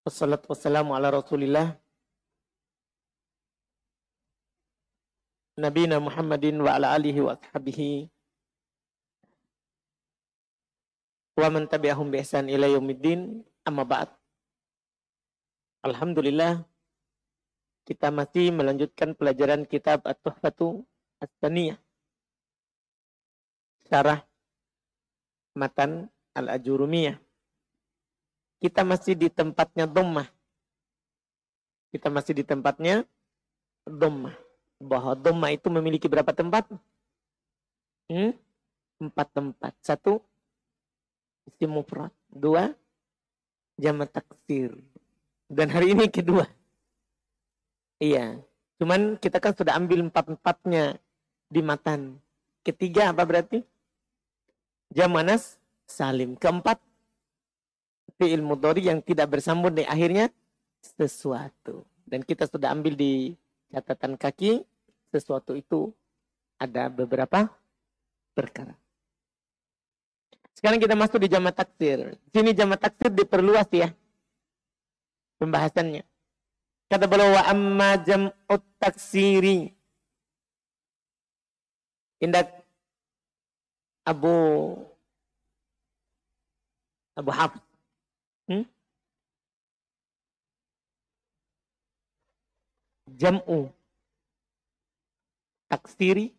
Wassalatu wassalamu ala Rasulillah Nabina Muhammadin wa ala alihi wa ashabihi wa man tabi'ahum bi ihsan ila yaumiddin. Amma ba'd. Alhamdulillah, kita masih melanjutkan pelajaran kitab At-Tuhfatu As-Saniyah, syarah matan Al-Ajurumiyah. Kita masih di tempatnya dhammah. Kita masih di tempatnya dhammah. Bahwa dhammah itu memiliki berapa tempat? 4 tempat. 1, isim mufrad. 2, jamak taksir. Dan hari ini kedua. Iya. Cuman kita kan sudah ambil 4-4-nya di matan. Ketiga apa berarti? Jamak nas salim. Keempat, fi'il mudhari yang tidak bersambung di akhirnya sesuatu. Dan kita sudah ambil di catatan kaki, sesuatu itu ada beberapa perkara. Sekarang kita masuk di jamak taksir. Sini jamak taksir diperluas ya pembahasannya. Kata beliau wa amma jam'ut taksiri. Indak Abu Hafs. Jam'u taksiri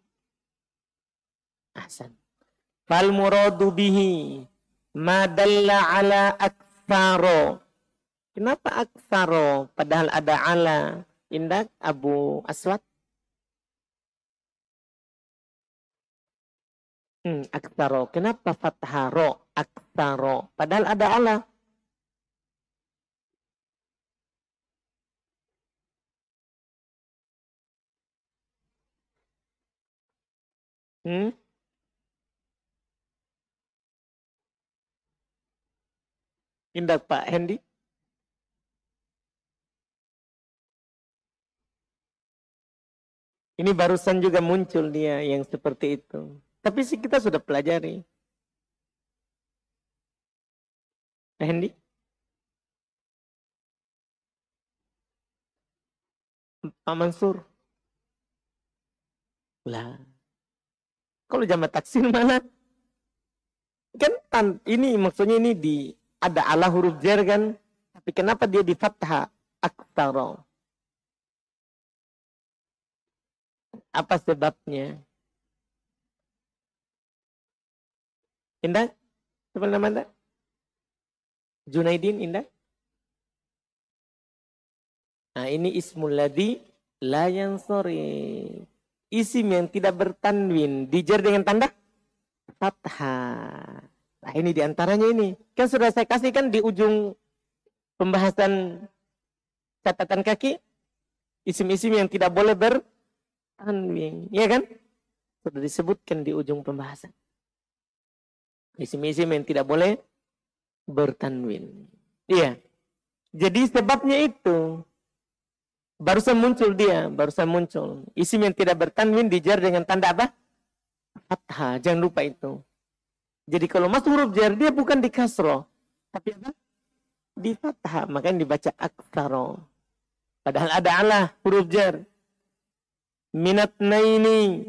ahsan. Fal muradu bihi ma dalla ala aktsaro. Kenapa aktsaro padahal ada ala? Indak Abu Aswad. Aktsaro. Kenapa fatharo? Aktsaro padahal ada ala. Indak Pak Hendy. Ini barusan juga muncul dia yang seperti itu. Tapi sih kita sudah pelajari. Pak Hendy? Pak Mansur? Lah. Kalau jamak taksir mana? Kan ini maksudnya ini ada ala huruf jar kan? Tapi kenapa dia di fathah? Aktsaro. Apa sebabnya? Indah? Siapa nama Anda? Junaidin, Indah? Nah ini ismul ladzi la yansharif. Isim yang tidak bertanwin dijar dengan tanda fathah. Nah ini diantaranya ini. Kan sudah saya kasihkan di ujung pembahasan catatan kaki. Isim-isim yang tidak boleh bertanwin. Iya kan? Sudah disebutkan di ujung pembahasan. Isim-isim yang tidak boleh bertanwin. Iya. Jadi sebabnya itu. Barusan muncul dia. Isim yang tidak bertanwin dijar dengan tanda apa? Fathah. Jangan lupa itu. Jadi kalau masuk huruf jar, dia bukan di kasroh. Tapi apa? Di fathah. Makanya dibaca aktsaro. Padahal ada ala huruf jar. Minatnaini.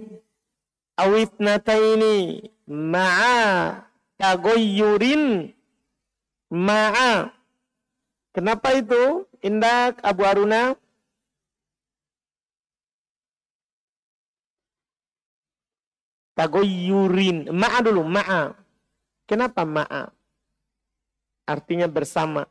Awitnataini. Ma'a. Tagoyyurin. Ma'a. Kenapa itu? Indak Abu Aruna. Tagoyyurin. Ma'a dulu. Ma'a. Kenapa ma'a? Artinya bersama.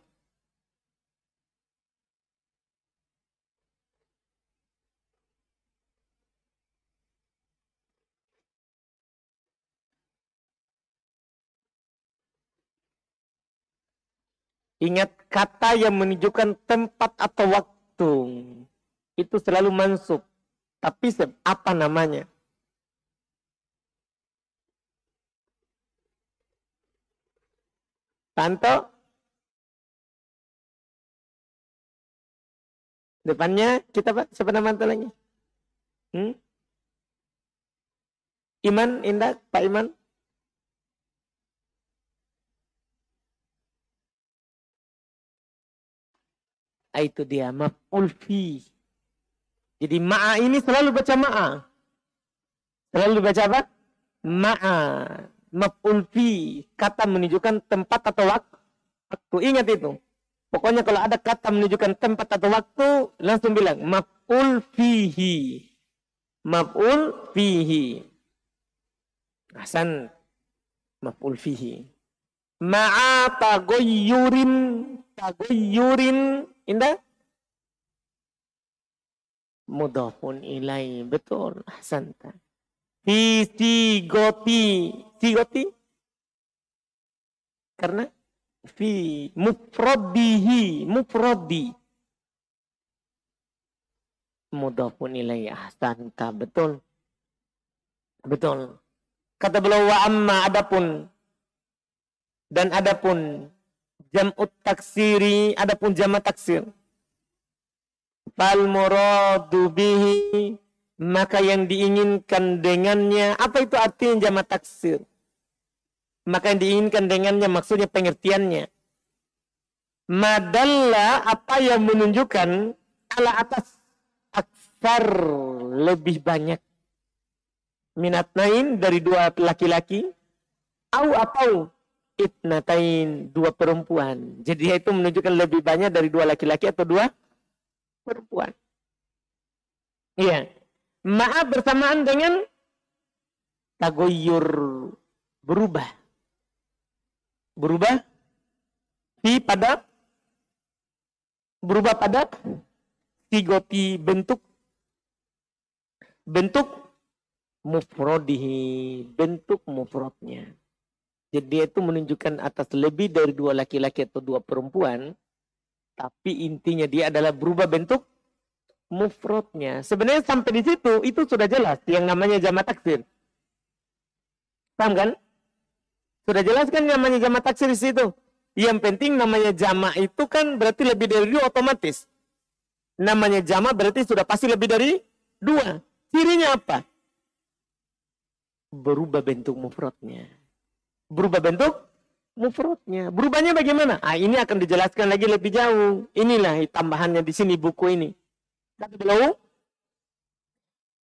Ingat kata yang menunjukkan tempat atau waktu. Itu selalu mansub. Tapi apa namanya? Tanto. Depannya kita Pak. Siapa nama lagi? Iman, Indah, Pak Iman. Itu dia maf'ul fi. Jadi ma'a ini selalu baca ma'a. Selalu baca apa? Ma'a. Maf'ul fi. Kata menunjukkan tempat atau waktu. Ingat itu. Pokoknya kalau ada kata menunjukkan tempat atau waktu, langsung bilang maf'ul fihi. Maf'ul fihi. Hasan. Maf'ul fihi. Ma'a tagoyyurin. Tagoyyurin. Indah? Mudhafun ilai. Betul. Hasan. Fi sigoti. Sigoti? Karena fi mufradihi. Mufradi. Mudhafun ilai. Hasan. Betul. Betul. Kata beliau wa amma adapun. Dan adapun jam'ut taksiri, adapun jama' taksir. Fal muradu bihi, maka yang diinginkan dengannya, apa itu artinya jama' taksir? Maka yang diinginkan dengannya maksudnya pengertiannya. Madalla, apa yang menunjukkan ala atas aksar, lebih banyak. Minatnain dari dua laki-laki, atau itnatain, dua perempuan. Jadi itu menunjukkan lebih banyak dari dua laki-laki atau dua perempuan. Iya. Maaf bersamaan dengan tagoyyur, berubah. Berubah pada sigoti, bentuk mufrodihi, bentuk mufrodnya. Jadi dia itu menunjukkan atas lebih dari dua laki-laki atau dua perempuan. Tapi intinya dia adalah berubah bentuk mufrodnya. Sebenarnya sampai di situ itu sudah jelas yang namanya jama' taksir. Paham kan? Sudah jelas kan namanya jama' taksir di situ. Yang penting namanya jama' itu kan berarti lebih dari dua otomatis. Namanya jama' berarti sudah pasti lebih dari dua. Cirinya apa? Berubah bentuk mufrodnya. Berubah bentuk mufrodnya. Berubahnya bagaimana? Ini akan dijelaskan lagi lebih jauh. Inilah tambahannya di sini buku ini. Kata beliau,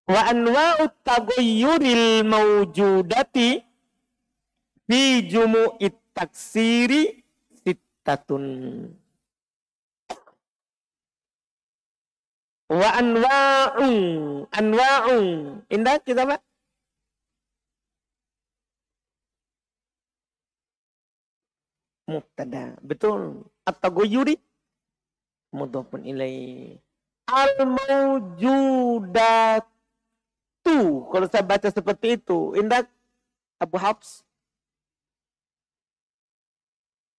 wa anwa'ut taghayyuril mawjudati fi jumu'it taksiri sittatun. Wa anwa'un. Indah kita Pak? Mubtada. Betul. At-taghayyuri mudhafun ilaihi. Al-mawjudatu. Kalau saya baca seperti itu, indah Abu Hafs.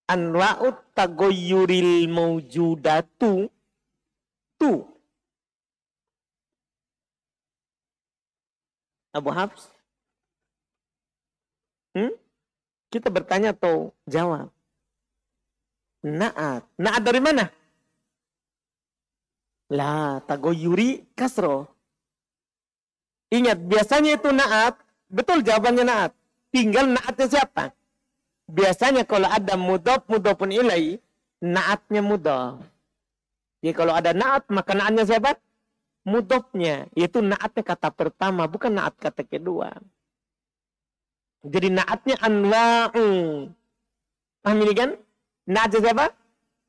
Anwa'ut taghayyuril mawjudatu. Tu. Abu Hafs. Kita bertanya atau jawab? Na'at. Na'at dari mana? La taghayyuri kasro. Ingat, biasanya itu na'at. Betul jawabannya na'at. Tinggal na'atnya siapa? Biasanya kalau ada mudhafun ilaihi, na'atnya mudhaf. Jadi kalau ada na'at, maka na'atnya siapa? Mudhafnya. Yaitu na'atnya kata pertama, bukan na'at kata kedua. Jadi na'atnya anwa'u. Paham ini kan? Na'atnya siapa?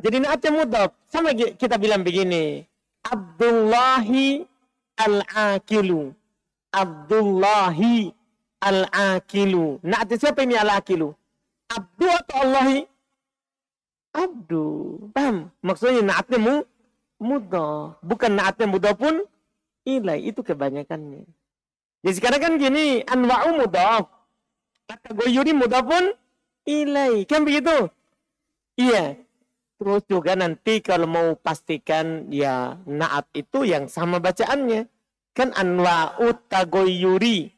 Jadi na'atnya mudhaf. Sama kita bilang begini. Abdullahi al-akilu. Abdullahi al-akilu. Na'atnya siapa ini al-akilu? Abdu atau Allahi? Abdu. Paham? Maksudnya na'atnya mudhaf. Bukan na'atnya mudhaf pun ilai. Itu kebanyakannya. Jadi sekarang kan gini. Anwa'u mudhaf. Taghayyuri mudhaf pun ilai. Kan begitu? Iya. Terus juga nanti kalau mau pastikan ya na'at itu yang sama bacaannya. Kan anwa'u taghayyuri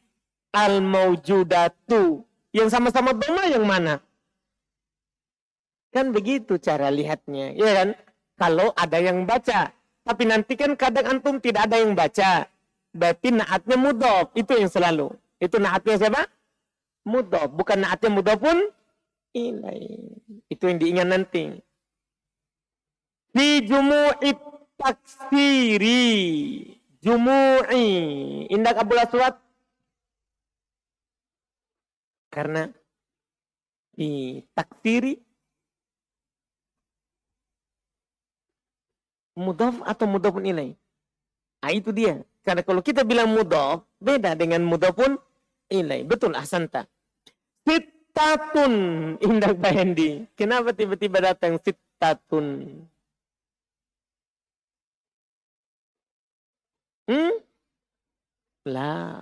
al-mawjudatu. Yang sama-sama dhamma yang mana? Kan begitu cara lihatnya. Ya kan? Kalau ada yang baca. Tapi nanti kan kadang antum tidak ada yang baca. Berarti na'atnya mudhaf. Itu yang selalu. Itu na'atnya siapa? Mudhaf. Bukan na'atnya mudhaf pun ilai. Itu yang diingat nanti. Fi jumu'i taksiri. Jumu'i. Indak Abul Aswad. Karena fi taksiri. Mudhaf atau mudhafun ilaih. Nah, itu dia. Karena kalau kita bilang mudhaf, beda dengan mudhafun ilaih. Betul, ahsanta. Sittatun, Indak Bayandi. Kenapa tiba-tiba datang sittatun? Lah.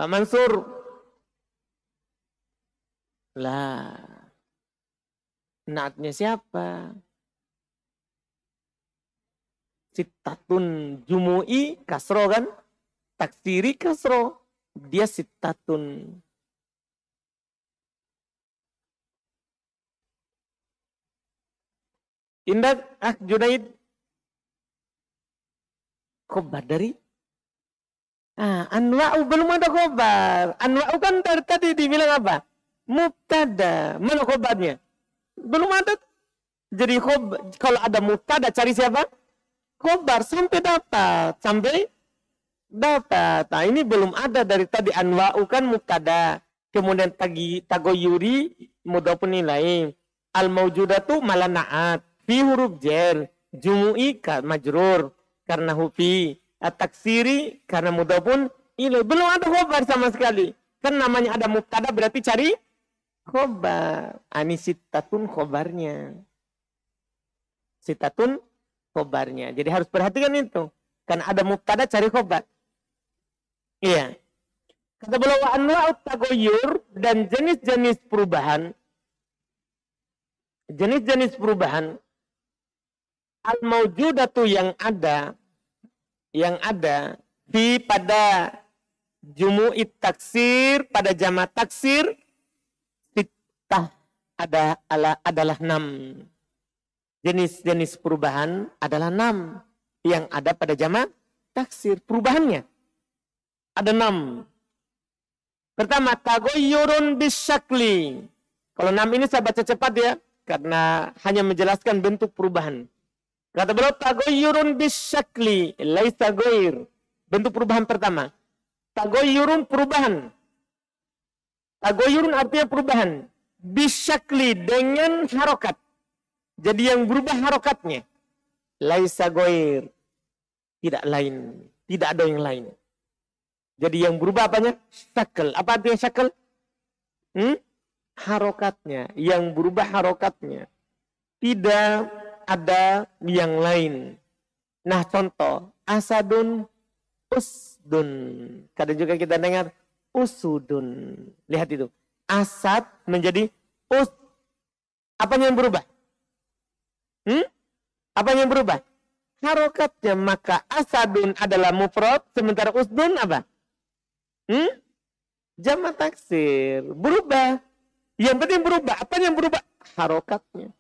Pak Mansur. Lah. Naatnya siapa? Sittatun jumu'i kasro kan? Taksiri kasro. Dia sittatun. Indak Junaid. Khobar dari? Anwa'u belum ada khobar. Anwa'u kan dari tadi dibilang apa? Mubtada. Mana khobarnya? Belum ada. Jadi kalau ada mubtada cari siapa? Khobar sampai dapat. Sampai dapat. Nah ini belum ada dari tadi. Anwa'u kan mubtada. Kemudian tagoyuri mudhafun ilaih. Al-mawjudatu malah na'at. Fi huruf jar. Jumu'i majrur. Karena hufi. At-taksiri karena mudhafun ilaih. Belum ada khobar sama sekali. Kan namanya ada mubtada berarti cari khobar. Ini sittatun khobarnya. Sittatun khobarnya. Jadi harus perhatikan itu. Karena ada mubtada cari khobar. Iya. Kata beliau anwa'ut tagoyur dan jenis-jenis perubahan. Jenis-jenis perubahan. Al-mawjudatu yang ada fi pada jumu'it taksir, pada jama' taksir sittah adalah 6. Jenis-jenis perubahan adalah 6 yang ada pada jama' taksir. Perubahannya ada 6. Pertama, tagoyurun bisyakli. Kalau 6 ini saya baca cepat ya, karena hanya menjelaskan bentuk perubahan. Kata beliau, tagoyurun bisyakli, laisa goir. Bentuk perubahan pertama. Tagoyurun perubahan. Tagoyurun artinya perubahan. Bisyakli dengan harokat. Jadi yang berubah harokatnya. Laisa goir. Tidak lain. Tidak ada yang lain. Jadi yang berubah apanya? Syakl. Apa artinya syakl? Harokatnya. Yang berubah harokatnya. Tidak ada yang lain. Nah contoh, asadun, usdun. Kadang juga kita dengar usudun. Lihat itu. Asad menjadi us. Apanya yang berubah? Apa yang berubah? Harokatnya. Maka asadun adalah mufrad. Sementara usdun apa? Jama' taksir. Berubah. Yang penting berubah. Apa yang berubah? Harokatnya.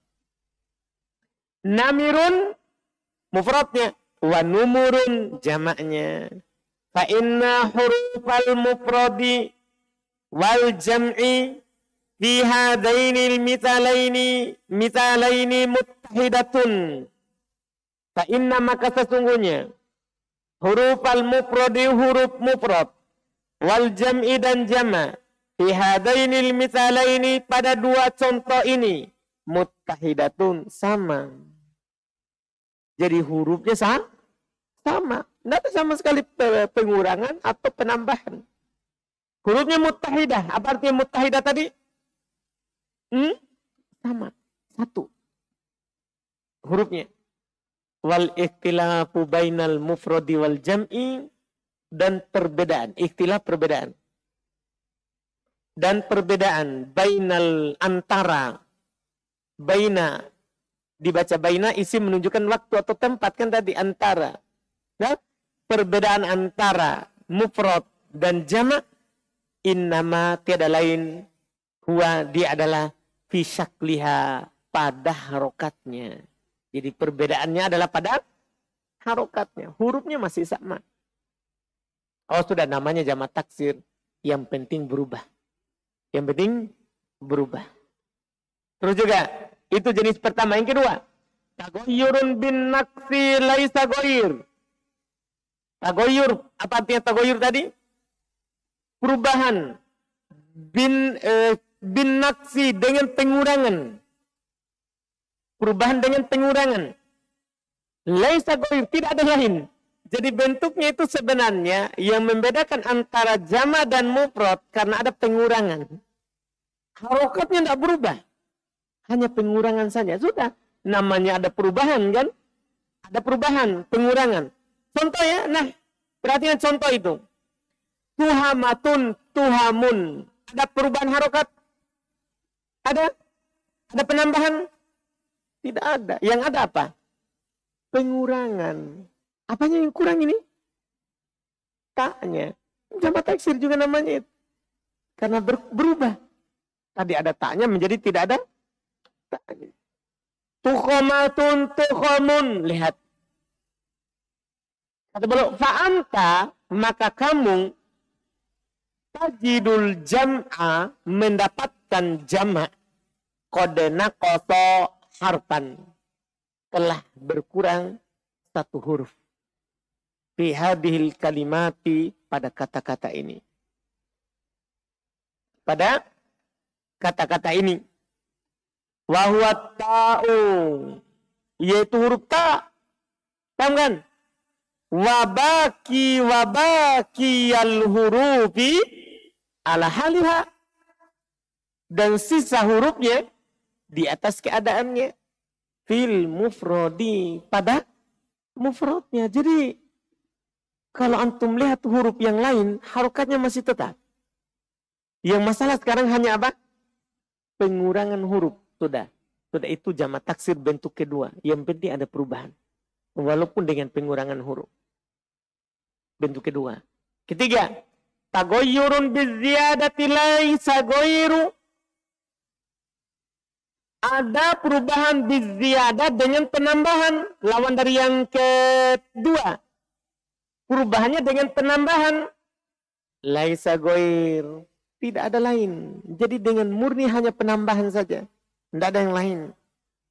Namirun mufradnya wa numurun jamaknya. Fa inna hurufal mufradi wal jam'i fi hadainil mithalaini muttahidatun. Fa inna maka sesungguhnya hurufal mufradi huruf mufrad wal jam'i dan jama' fi hadainil mithalaini pada dua contoh ini muttahidatun sama. Jadi hurufnya sama. Tidak ada sama sekali pengurangan atau penambahan. Hurufnya muttahidah. Apa artinya muttahidah tadi? Sama. Satu. Hurufnya. Wal ikhtilafu bainal mufradi wal jam'i. Dan perbedaan. Ikhtilaf perbedaan. Dan perbedaan. Bainal antara. Baina. Dibaca baina isi menunjukkan waktu atau tempat kan tadi antara. Nah, perbedaan antara mufrad dan jama' innama tiada lain huwa dia adalah fi syakliha pada harokatnya. Jadi perbedaannya adalah pada harokatnya. Hurufnya masih sama. Oh sudah, namanya jamak taksir. Yang penting berubah. Yang penting berubah. Terus juga, itu jenis pertama. Yang kedua, tagoyurun bin naksi laisa goyir. Tagoyur, apa artinya tagoyur tadi? Perubahan. Bin naksi dengan pengurangan. Perubahan dengan pengurangan. Laisa goyir, tidak ada lain. Jadi bentuknya itu sebenarnya yang membedakan antara jamak dan mufrad karena ada pengurangan. Harokatnya tidak berubah. Hanya pengurangan saja. Sudah. Namanya ada perubahan kan? Ada perubahan, pengurangan. Contoh ya, nah perhatikan contoh itu. Tuhamatun, tuhamun. Ada perubahan harokat? Ada? Ada penambahan? Tidak ada. Yang ada apa? Pengurangan. Apanya yang kurang ini? Taknya. Jamak taksir juga namanya. Karena berubah. Tadi ada taknya menjadi tidak ada taknya. Tukhomatun, tukhomun. Lihat. Kata beliau, fa'anta, maka kamu tajidul jam'a, mendapatkan jamak kodena koso harfan, telah berkurang satu huruf fi hadhil kalimati, pada kata-kata ini, pada kata-kata ini. Wa huwa ta'u, yaitu huruf ta. Paham kan? Wabaki al hurufi ala haliha, dan sisa hurufnya di atas keadaannya fil mufrodi, pada mufradnya. Jadi kalau antum lihat huruf yang lain harokatnya masih tetap. Yang masalah sekarang hanya apa? Pengurangan huruf. Sudah itu jamak taksir bentuk kedua. Yang penting ada perubahan. Walaupun dengan pengurangan huruf. Bentuk kedua. Ketiga, tagoyurun bizziyadati laisa goyiru. Ada perubahan bizziyadah dengan penambahan. Lawan dari yang kedua. Perubahannya dengan penambahan. Laisa goyir. Tidak ada lain. Jadi dengan murni hanya penambahan saja. Tidak ada yang lain.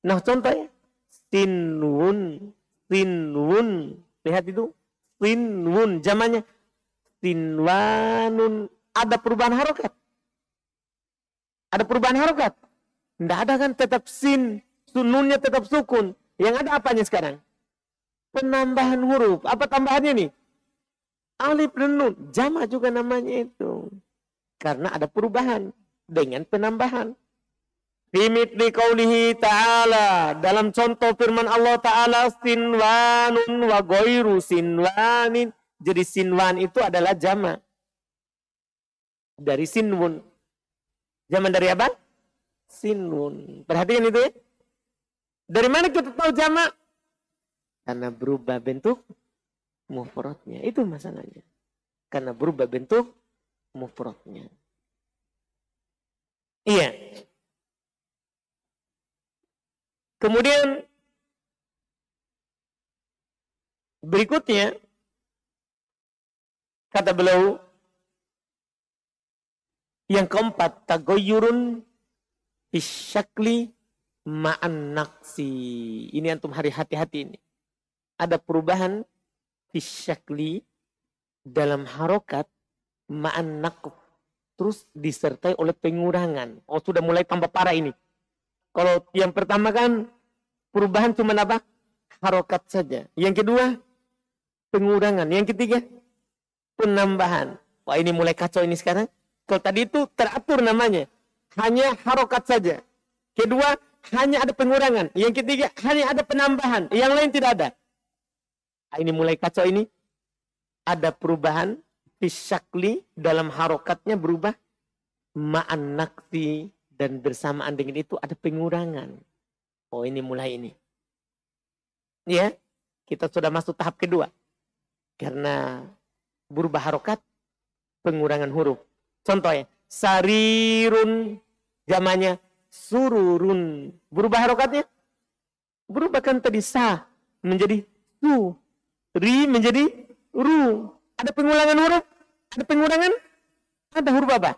Nah contohnya. Sinwun. Lihat itu. Sinwun. Jamannya. Sinwanun. Ada perubahan harokat. Ada perubahan harokat. Tidak ada kan, tetap sin. Nunnya tetap sukun. Yang ada apanya sekarang? Penambahan huruf. Apa tambahannya nih? Alif dan nun. Jamak juga namanya itu. Karena ada perubahan. Dengan penambahan. Bimithli qaulihi ta'ala, dalam contoh firman Allah Ta'ala, sinwanun wa goiru sinwanin. Jadi sinwan itu adalah jamak dari sinwun. Jamak dari apa? Sinwun. Perhatikan itu ya. Dari mana kita tahu jamak? Karena berubah bentuk mufradnya. Itu masalahnya. Karena berubah bentuk mufradnya. Iya. Kemudian berikutnya kata beliau yang keempat, tagoyurun bisyakli ma'an naksi. Ini antum hati-hati ini. Ada perubahan bisyakli dalam harokat ma'an naqf, terus disertai oleh pengurangan. Oh sudah mulai tambah parah ini. Kalau yang pertama kan perubahan cuma apa? Harokat saja. Yang kedua pengurangan. Yang ketiga penambahan. Wah ini mulai kacau ini sekarang. Kalau tadi itu teratur namanya. Hanya harokat saja. Kedua hanya ada pengurangan. Yang ketiga hanya ada penambahan. Yang lain tidak ada. Ini mulai kacau ini. Ada perubahan fisyakli dalam harokatnya berubah. Ma'an naksi. Dan bersamaan dengan itu ada pengurangan. Oh ini mulai ini. Ya, kita sudah masuk tahap kedua. Karena berubah harokat, pengurangan huruf. Contohnya, sarirun, zamannya sururun. Berubah harokatnya? Berubah kan tadi sa menjadi su. Ri menjadi ru. Ada pengulangan huruf? Ada pengurangan? Ada huruf apa?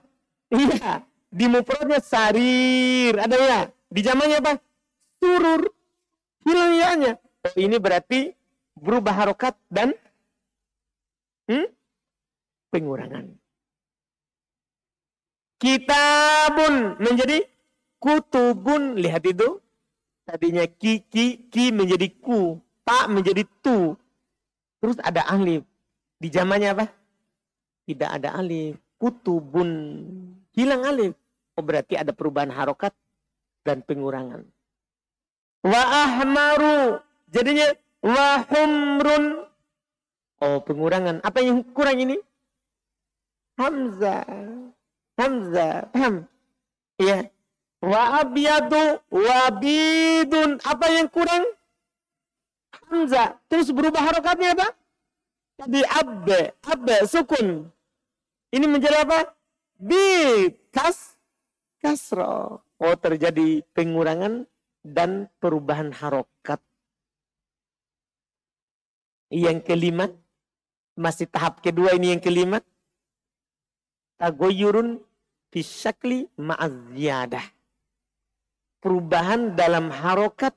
Iya. Di mufradnya sarir. Ada ya? Di jamannya apa? Surur. Hilang ya-nya. Oh, ini berarti berubah harokat dan pengurangan. Kitabun menjadi kutubun. Lihat itu. Tadinya ki menjadi ku. Ta menjadi tu. Terus ada alif. Di zamannya apa? Tidak ada alif. Kutubun. Hilang alif. Oh, berarti ada perubahan harokat dan pengurangan. Wa ahmaru. Jadinya wa humrun. Oh, pengurangan. Apa yang kurang ini? Hamzah. Hamzah. Paham? Iya. Wa abyadu wa bidun. Apa yang kurang? Hamzah. Terus berubah harokatnya apa? Tadi abbe sukun. Ini menjadi apa? Bid. Kasro. Oh, terjadi pengurangan dan perubahan harokat. Yang kelima. Masih tahap kedua ini yang kelima. Tagoyurun fisyakli ma'azziyadah. Perubahan dalam harokat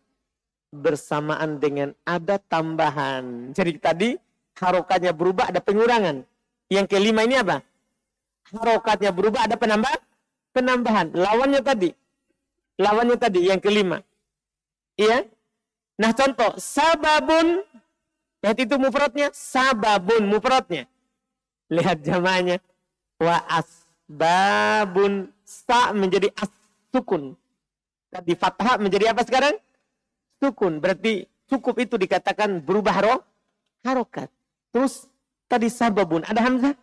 bersamaan dengan ada tambahan. Jadi tadi harokatnya berubah, ada pengurangan. Yang kelima ini apa? Harokatnya berubah, ada penambahan. Lawannya tadi yang kelima. Iya? Nah, contoh sababun. Lihat itu mufradnya, sababun mufradnya. Lihat jamaknya. Wa asbabun. Sa menjadi as-sukun. Tadi fathah menjadi apa sekarang? Sukun. Berarti cukup itu dikatakan berubah harokat. Terus tadi sababun. Ada hamzah?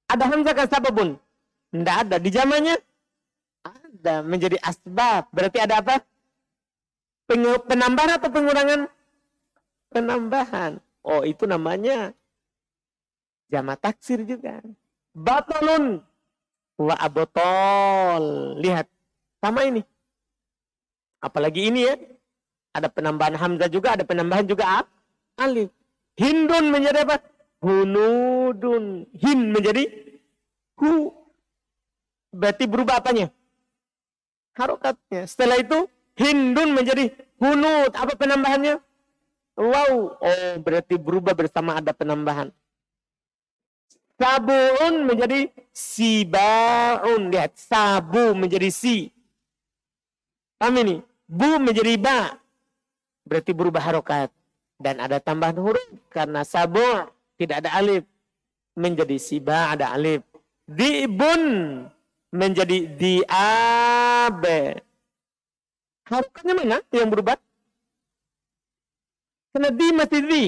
Ada hamzah kan sababun? Tidak ada. Di zamannya? Ada. Menjadi asbab. Berarti ada apa? Penambahan atau pengurangan? Penambahan. Oh, itu namanya jamak taksir juga. Batalun wa abotol. Lihat. Sama ini. Apalagi ini ya. Ada penambahan hamzah juga. Ada penambahan juga alif. Hindun menjadi apa? Hunudun. Hin menjadi hu. Berarti berubah apanya? Harokatnya. Setelah itu hindun menjadi hunud. Apa penambahannya? Wow. Oh, berarti berubah bersama ada penambahan. Sabuun menjadi sibaun. Lihat. Sabu menjadi si. Paham ini? Bu menjadi ba. Berarti berubah harokat. Dan ada tambahan huruf. Karena sabu tidak ada alif. Menjadi siba ada alif. Di'bun menjadi di'abe. Harokatnya mana yang berubah? Karena di masih di.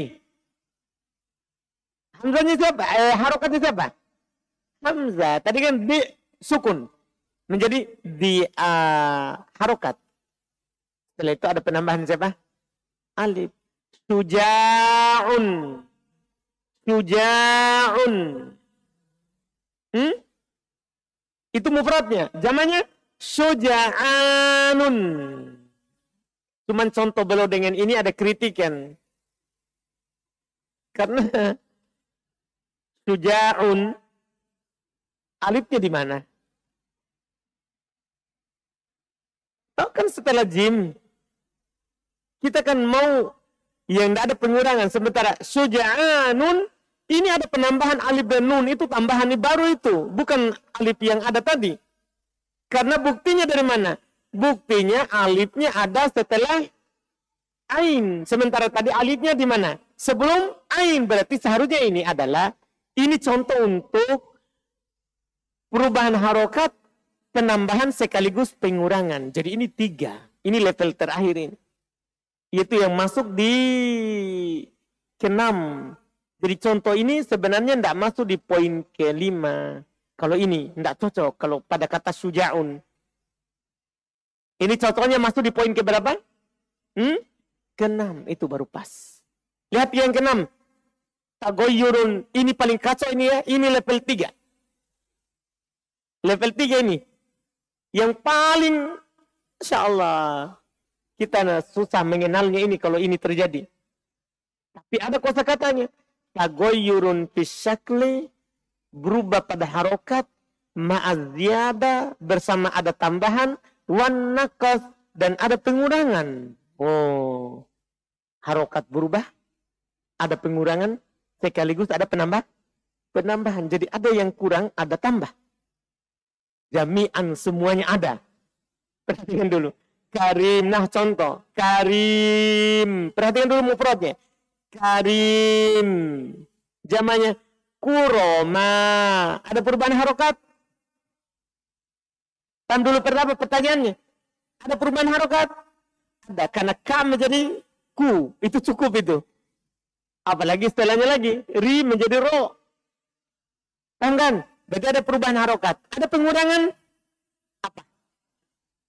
Hamzahnya siapa? Harokatnya siapa? Hamzah. Tadi kan di sukun. Menjadi di harokat. Setelah itu ada penambahan siapa? Alif. Suja'un. Suja'un. Itu mufradnya. Jamannya suja'anun. Cuman contoh beliau dengan ini ada kritikan. Karena suja'un alifnya di mana? Tahu kan setelah jim kita kan mau yang tidak ada pengurangan. Sementara suja'anun ini ada penambahan alif dan nun. Itu tambahan baru itu. Bukan alif yang ada tadi. Karena buktinya dari mana? Buktinya alifnya ada setelah ain. Sementara tadi alifnya di mana? Sebelum ain. Berarti seharusnya ini adalah, ini contoh untuk perubahan harokat, penambahan sekaligus pengurangan. Jadi ini 3. Ini level terakhir ini. Itu yang masuk di ke-6. Jadi contoh ini sebenarnya tidak masuk di poin ke-5. Kalau ini tidak cocok. Kalau pada kata suja'un. Ini contohnya masuk di poin ke berapa? Ke-6. Itu baru pas. Lihat yang ke-6. Tagoyurun. Ini paling kacau ini ya. Ini level 3. Level 3 ini. Yang paling, Insya Allah, kita susah mengenalnya ini kalau ini terjadi. Ada kosakatanya. Tagoyurun fisyakli, berubah pada harokat, ma'azyada, bersama ada tambahan, wan naqas, dan ada pengurangan. Oh, harokat berubah, ada pengurangan, sekaligus ada penambahan. Jadi ada yang kurang, ada tambah. Jami'an semuanya ada. Perhatikan dulu. Karim, nah contoh. Karim. Perhatikan dulu mufradnya. Karim. Jamannya kuroma. Ada perubahan harokat? Tahan dulu pertama pertanyaannya. Ada perubahan harokat? Ada. Karena ka menjadi ku. Itu cukup itu. Apalagi setelahnya lagi. Ri menjadi ro. Paham kan? Berarti ada perubahan harokat. Ada pengurangan? Apa?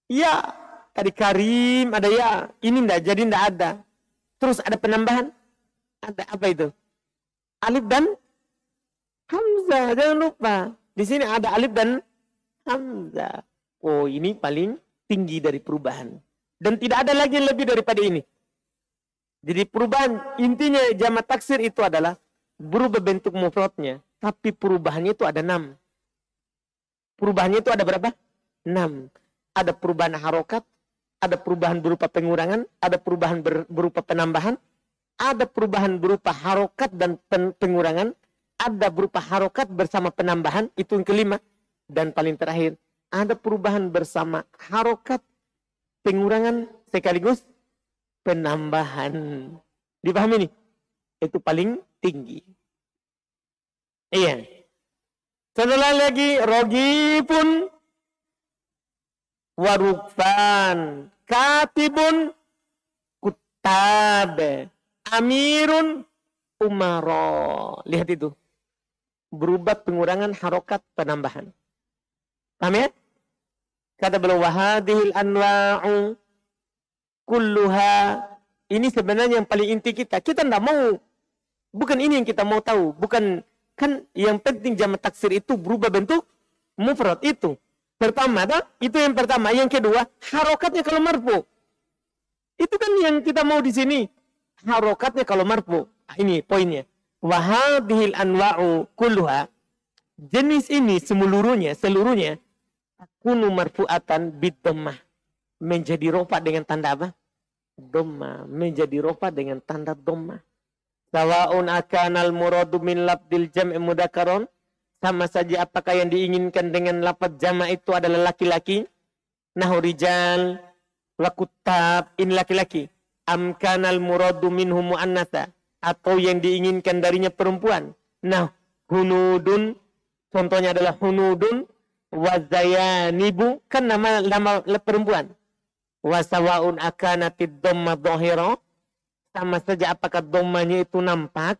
Ya. Tadi karim ada ya. Ini enggak. Jadi enggak ada. Terus ada penambahan? Ada. Apa itu? Alif dan hamzah. Jangan lupa. Di sini ada alif dan hamzah. Oh, ini paling tinggi dari perubahan. Dan tidak ada lagi yang lebih daripada ini. Jadi perubahan, intinya jamak taksir itu adalah berubah bentuk mufradnya. Tapi perubahannya itu ada 6. Perubahannya itu ada berapa? 6. Ada perubahan harokat, ada perubahan berupa pengurangan, ada perubahan berupa penambahan, ada perubahan berupa harokat dan pengurangan, ada berupa harokat bersama penambahan, itu yang kelima. Dan paling terakhir, ada perubahan bersama harokat, pengurangan, sekaligus penambahan. Dipahami nih? Itu paling tinggi. Iya. Setelah lagi, rogipun, warufan, katibun, kutabe, amirun, umaro. Lihat itu. Berubah pengurangan harokat penambahan. Paham ya? Kata beliau, wahadihil anwa'u kulluha. Ini sebenarnya yang paling inti kita. Kita tidak mau. Bukan ini yang kita mau tahu. Bukan. Kan yang penting jamak taksir itu berubah bentuk mufrad itu. Pertama, itu yang pertama. Yang kedua, harokatnya kalau marfu. Itu kan yang kita mau di sini. Harokatnya kalau marfu. Ini poinnya. Wahadihil anwa'u kulluha. Jenis ini seluruhnya kunu marfu'atan bid-dhammah. Menjadi rofa dengan tanda apa? Dhammah. Menjadi rofa dengan tanda dhammah. Sawa'un akanal muradu min labdil jam'i mudakaron. Sama saja apakah yang diinginkan dengan lafaz jama' itu adalah laki-laki. Nahu rijal wa kutab. Ini laki-laki. Amkanal muradu minhum mu'annatha. Atau yang diinginkan darinya perempuan. Nah, hunudun. Contohnya adalah hunudun. Wazayanibu. Kan nama perempuan. Wasawa'un akanatid dhamma dhahira. Sama saja apakah dhammanya itu nampak.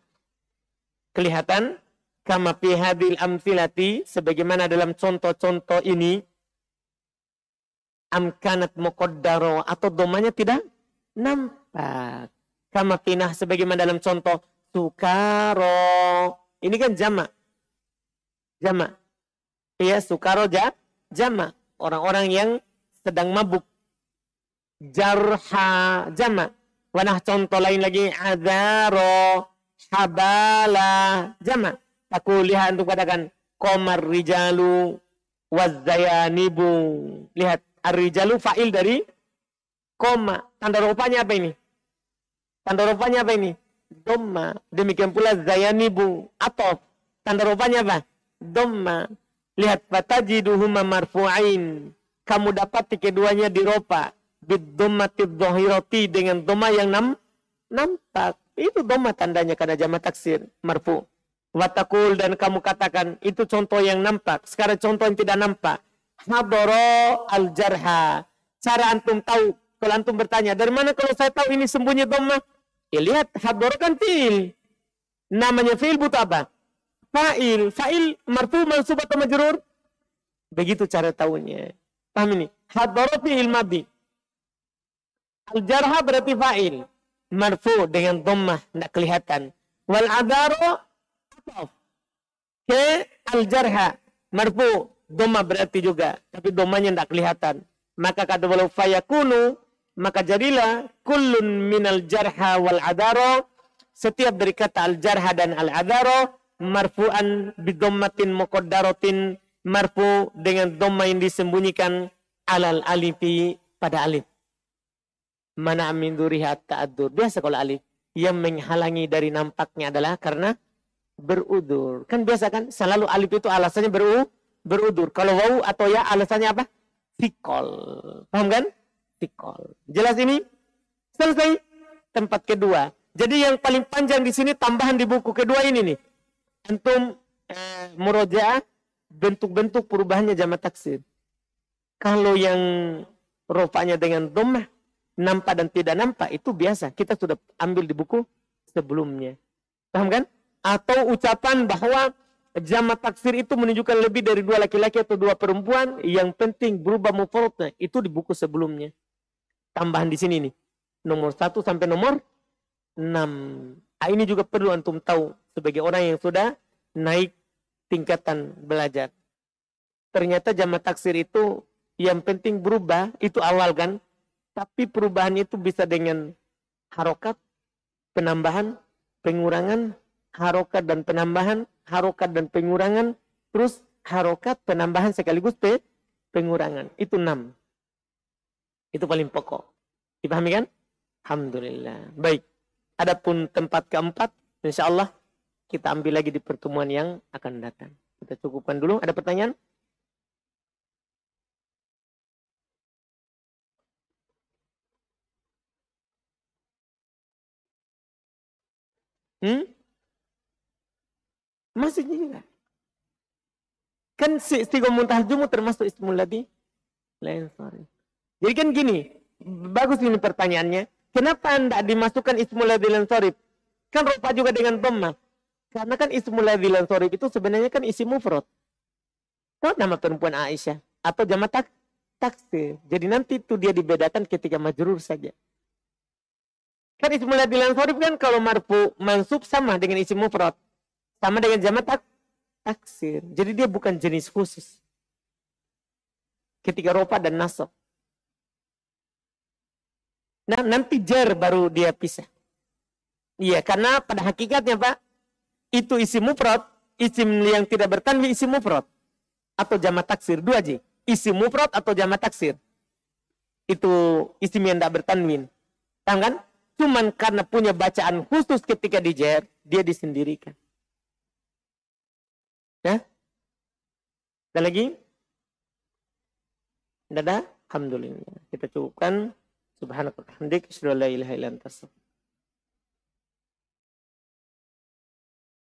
Kelihatan. Kama fi hadhil amthilati. Sebagaimana dalam contoh-contoh ini. Amkanat muqaddaro. Atau dhammanya tidak nampak. Kama pinah sebagaimana dalam contoh. Sukaro. Ini kan jamak. Jamak. Iya, sukaro jamak. Orang-orang yang sedang mabuk. Jarha jamak. Wanah contoh lain lagi. Adharo. Habala jamak. Aku lihat untuk katakan. Komar rijalu. Wazzayanibu. Lihat. Ar-rijalu fa'il dari koma. Tanda rupanya apa ini? Tanda rupanya apa ini? Dhamma. Demikian pula zayanibu. Atof. Tanda rupanya apa? Dhamma. Lihat. Fatajiduhuma marfu'ain. Kamu dapati keduanya diropa. Bid-dhammatid dhahirati. Dengan dhamma yang nampak. Itu dhamma tandanya karena jamak taksir. Marfu'. Watakul dan kamu katakan. Itu contoh yang nampak. Sekarang contoh yang tidak nampak. Hadoro al-jarha. Cara antum tahu. Kalau antum bertanya. Dari mana kalau saya tahu ini sembunyi dhamma? Ya lihat. Hadoro kan fi'il. Namanya fi'il butuh apa? Fa'il. Fa'il marfu mansub atau majrur? Begitu cara tahunya. Paham ini? Hadoro fi'il madi. Al-jarha berarti fa'il. Marfu dengan dhammah. Tidak kelihatan. Wal adaro. Ke al-jarha. Marfu. Dhammah berarti juga. Tapi dhammahnya tidak kelihatan. Maka kata walau fayakunu. Maka jadilah. Kullun minal jarha wal adaro. setiap dari kata al-jarha dan al-adharo marfu'an bidhammatin muqaddaratin, marfu dengan dhamma yang disembunyikan, alal alifi pada alif. Mana min dzurihat ta'addur. Biasa kalau alif yang menghalangi dari nampaknya adalah karena berudur. Kan biasa kan selalu alif itu alasannya berudur. Kalau wawu atau ya alasannya apa? Fikol. Paham kan? Fikol. Jelas ini? Selesai. Tempat kedua. Jadi yang paling panjang di sini tambahan di buku kedua ini nih. Antum murojaah bentuk-bentuk perubahannya jamak taksir. Kalau yang rofanya dengan dhammah nampak dan tidak nampak itu biasa. Kita sudah ambil di buku sebelumnya. Paham kan? Atau ucapan bahwa jamak taksir itu menunjukkan lebih dari 2 laki-laki atau 2 perempuan, yang penting berubah mufradnya, itu di buku sebelumnya. Tambahan di sini nih. Nomor 1 sampai nomor 6. Nah, ini juga perlu antum tahu sebagai orang yang sudah naik tingkatan belajar. Ternyata jamak taksir itu yang penting berubah, itu awal kan. Tapi perubahan itu bisa dengan harokat, penambahan, pengurangan, harokat dan penambahan, harokat dan pengurangan, terus harokat, penambahan sekaligus pengurangan. Itu 6. Itu paling pokok. Dipahami kan? Alhamdulillah. Baik. Adapun tempat keempat, insya Allah kita ambil lagi di pertemuan yang akan datang. Kita cukupkan dulu. Ada pertanyaan? Masih juga. Kan sigo muntahal jumu termasuk ismul ladzi lain sorry. Jadi kan gini, bagus ini pertanyaannya. Kenapa tidak dimasukkan ismul ladzi lain sorry? Kan rupa juga dengan dhamma. Karena kan ismul ladzi lain sorry itu sebenarnya kan isim mufrad. Tahu nama perempuan Aisyah atau jamak taksir. Jadi nanti itu dia dibedakan ketika majrur saja. Kan ismul ladzi lain sorry kan kalau marfu mansub sama dengan isim mufrad. Sama dengan jamak taksir. Jadi dia bukan jenis khusus. Ketika rofa dan nasab. Nah, nanti jar baru dia pisah. Iya, karena pada hakikatnya Pak, itu isim mufrad, isim yang tidak bertanwin isim mufrad atau jamak taksir, 2 aja. Isim mufrad atau jamak taksir. Itu isim yang tidak bertanwin. Tahu kan? Cuman karena punya bacaan khusus ketika di jar, dia disendirikan. Ya? Ada lagi? Tidak ada? Alhamdulillah. Kita cukupkan. Subhanallah. Alhamdulillah.